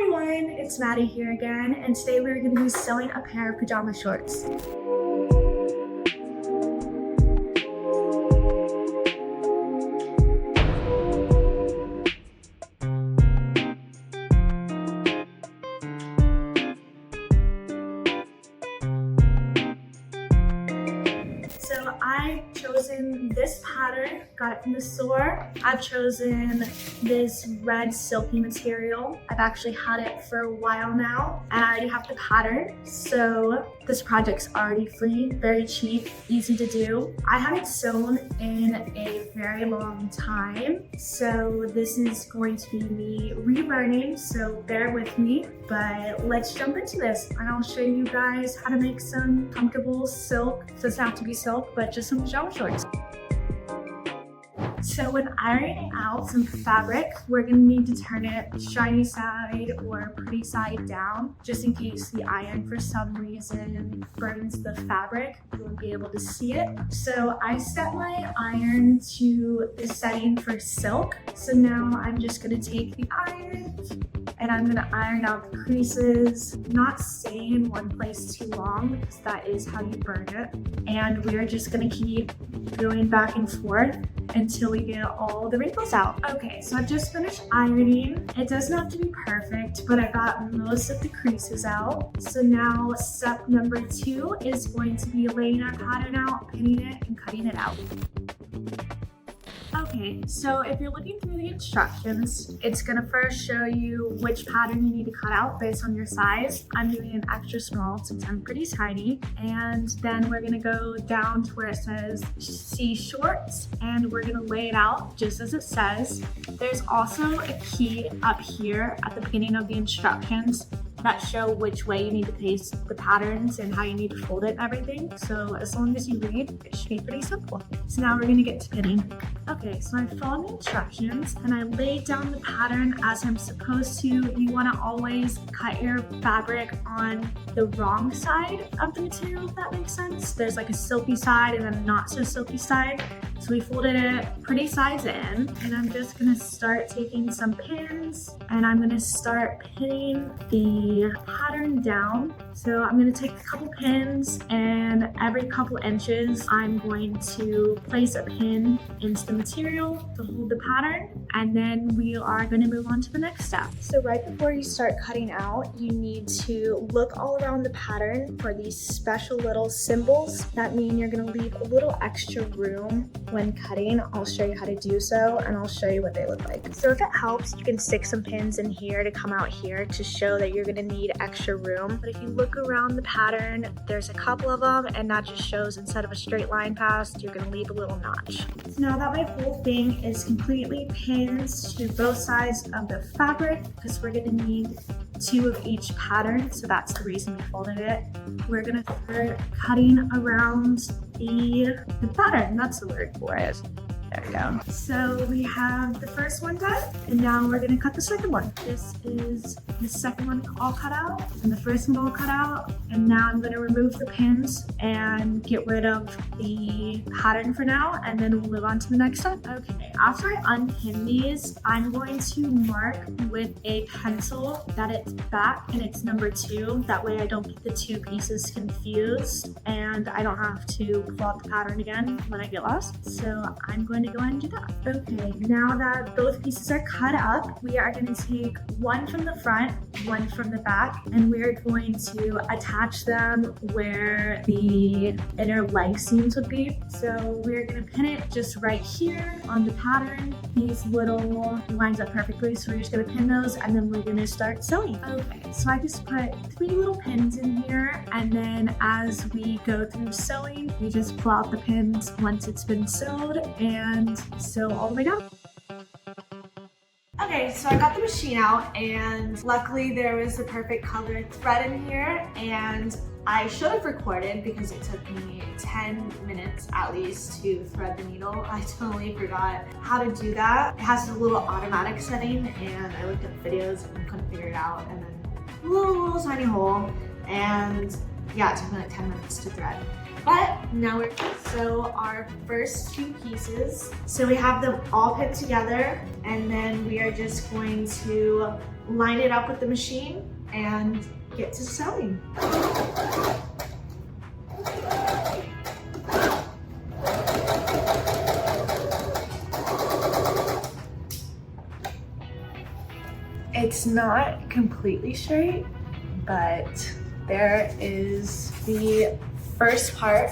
everyone, it's Mady here again, and today we're going to be sewing a pair of pajama shorts. So I've chosen this pattern, got it from the store. I've chosen this red silky material. I've actually had it for a while now, and I already have the pattern. So this project's already free, very cheap, easy to do. I haven't sewn in a very long time, so this is going to be me relearning, so bear with me. But let's jump into this, and I'll show you guys how to make some comfortable silk. It doesn't have to be silk, but just some pajama shorts. So when ironing out some fabric, we're gonna need to turn it shiny side or pretty side down, just in case the iron for some reason burns the fabric, you won't be able to see it. So I set my iron to the setting for silk. So now I'm just gonna take the iron and I'm gonna iron out the creases, not stay in one place too long because that is how you burn it. And we're just gonna keep going back and forth until we get all the wrinkles out. Okay, so I've just finished ironing. It doesn't have to be perfect, but I got most of the creases out. So now step number 2 is going to be laying our pattern out, pinning it, and cutting it out. Okay, so if you're looking through the instructions, it's gonna first show you which pattern you need to cut out based on your size. I'm doing an extra small since I'm pretty tiny. And then we're gonna go down to where it says see shorts, and we're gonna lay it out just as it says. There's also a key up here at the beginning of the instructions that show which way you need to paste the patterns and how you need to fold it and everything. So as long as you read, it should be pretty simple. So now we're gonna get to pinning. Okay, so I followed the instructions and I laid down the pattern as I'm supposed to. You wanna always cut your fabric on the wrong side of the material, if that makes sense. There's like a silky side and then a not so silky side. So we folded it pretty sides in, and I'm just gonna start taking some pins and I'm gonna start pinning the pattern down. So I'm gonna take a couple pins, and every couple inches I'm going to place a pin into the material to hold the pattern, and then we are gonna move on to the next step. So right before you start cutting out, you need to look all around the pattern for these special little symbols that mean you're gonna leave a little extra room when cutting. I'll show you how to do so, and I'll show you what they look like. So if it helps, you can stick some pins in here to come out here to show that you're gonna need extra room. But if you look around the pattern, there's a couple of them, and that just shows instead of a straight line past, you're gonna leave a little notch. So now that my whole thing is completely pinned to both sides of the fabric, because we're gonna need 2 of each pattern, so that's the reason we folded it. We're gonna start cutting around the pattern. That's the word for it. There we go. So we have the first one done, and now we're gonna cut the second one. This is the second one all cut out, and the first one all cut out. And now I'm gonna remove the pins and get rid of the pattern for now, and then we'll move on to the next step. Okay, after I unpin these, I'm going to mark with a pencil that it's back and it's number 2. That way I don't get the 2 pieces confused, and I don't have to pull out the pattern again when I get lost. So I'm going to go ahead and do that. Okay, now that both pieces are cut up, we are going to take one from the front, one from the back, and we're going to attach them where the inner leg seams would be. So we're going to pin it just right here on the pattern. These little lines up perfectly, so we're just going to pin those, and then we're going to start sewing. Okay, so I just put 3 little pins in here, and then as we go through sewing, we just pull out the pins once it's been sewed and sew all the way down. Okay, so I got the machine out, and luckily there was the perfect colored thread in here, and I should have recorded because it took me 10 minutes at least to thread the needle. I totally forgot how to do that. It has a little automatic setting, and I looked at videos and couldn't figure it out, and then a little tiny hole, and yeah, it took me like 10 minutes to thread. But now we're gonna sew our first 2 pieces. So we have them all pinned together, and then we are just going to line it up with the machine and get to sewing. It's not completely straight, but there is the first part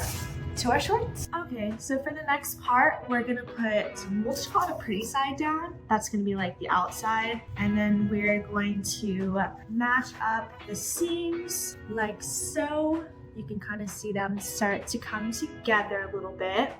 to our shorts. Okay, so for the next part, we're gonna put, we'll just call it a pretty side down. That's gonna be like the outside. And then we're going to match up the seams like so. You can kind of see them start to come together a little bit.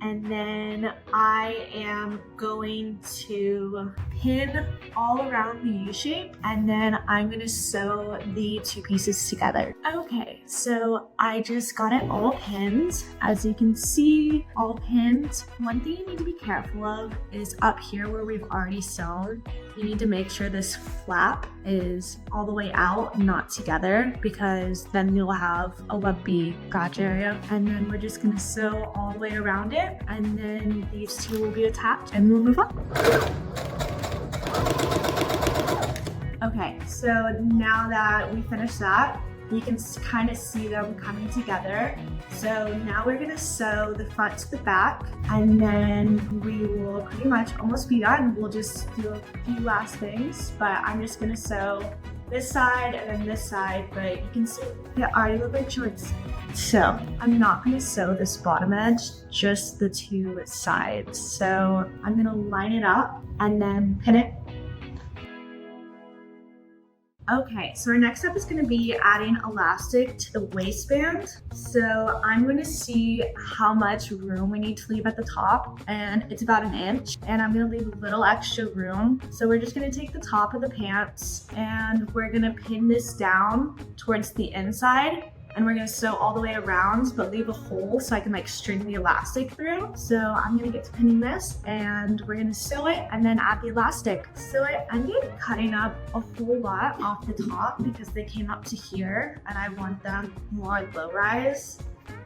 And then I am going to pin all around the U shape, and then I'm gonna sew the 2 pieces together. Okay, so I just got it all pinned. As you can see, all pinned. One thing you need to be careful of is up here where we've already sewn, you need to make sure this flap is all the way out, not together, because then you'll have a lumpy crotch area. And then we're just gonna sew all the way around it, and then these 2 will be attached, and we'll move on. Okay, so now that we finished that, you can kind of see them coming together. So now we're gonna sew the front to the back, and then we will pretty much almost be done. We'll just do a few last things, but I'm just gonna sew this side and then this side, but you can see they already look like shorts. So I'm not gonna sew this bottom edge, just the 2 sides. So I'm gonna line it up and then pin it. Okay, so our next step is gonna be adding elastic to the waistband. So I'm gonna see how much room we need to leave at the top, and it's about 1 inch, and I'm gonna leave a little extra room. So we're just gonna take the top of the pants and we're gonna pin this down towards the inside, and we're gonna sew all the way around, but leave a hole so I can like string the elastic through. So I'm gonna get to pinning this, and we're gonna sew it and then add the elastic. So I ended up cutting up a whole lot off the top because they came up to here and I want them more low rise.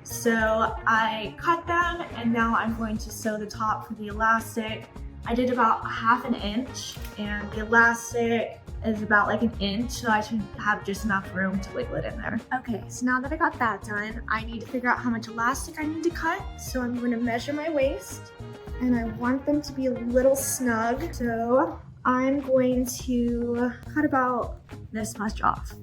So I cut them, and now I'm going to sew the top for the elastic. I did about 1/2 inch, and the elastic is about like 1 inch, so I should have just enough room to wiggle it in there. Okay, so now that I got that done, I need to figure out how much elastic I need to cut. So I'm going to measure my waist, and I want them to be a little snug. So I'm going to cut about this much off.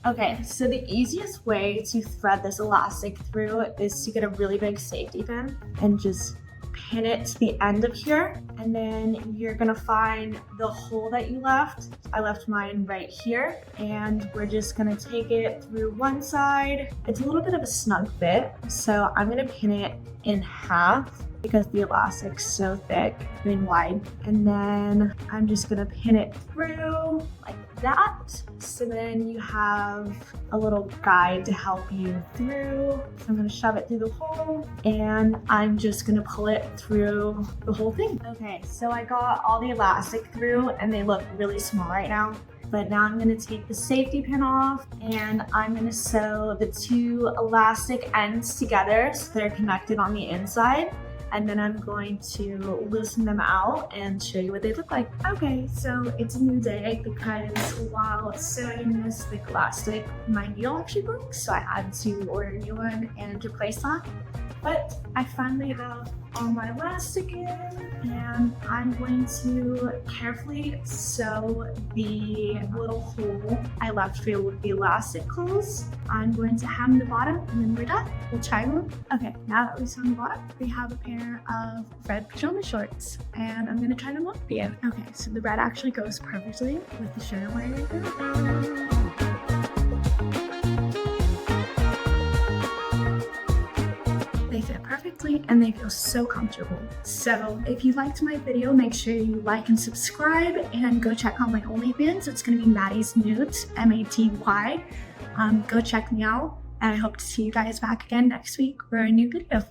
Okay, so the easiest way to thread this elastic through is to get a really big safety pin and just pin it to the end of here, and then you're gonna find the hole that you left. I left mine right here, and we're just gonna take it through one side. It's a little bit of a snug fit, so I'm gonna pin it in half because the elastic's so thick and wide, and then I'm just gonna pin it through like that. So then you have a little guide to help you through. So I'm gonna shove it through the hole, and I'm just gonna pull it through the whole thing. Okay, so I got all the elastic through, and they look really small right now. But now I'm gonna take the safety pin off, and I'm gonna sew the 2 elastic ends together so they're connected on the inside. And then I'm going to loosen them out and show you what they look like. Okay, so it's a new day because while sewing this thick elastic, my needle actually broke, so I had to order a new one and replace that. But I finally have all my elastic in, and I'm going to carefully sew the little hole I left for with the elastic closed. I'm going to hem the bottom, and then we're done. We'll try them. Okay, now that we've sewn the bottom, we have a pair of red pajama shorts, and I'm gonna try them on for you. Okay, so the red actually goes perfectly with the shirt I'm wearing right now. They fit perfectly and they feel so comfortable. So if you liked my video, make sure you like and subscribe, and go check out my OnlyFans. It's gonna be Maddie's Nudes, M-A-T-Y. Go check me out, and I hope to see you guys back again next week for a new video.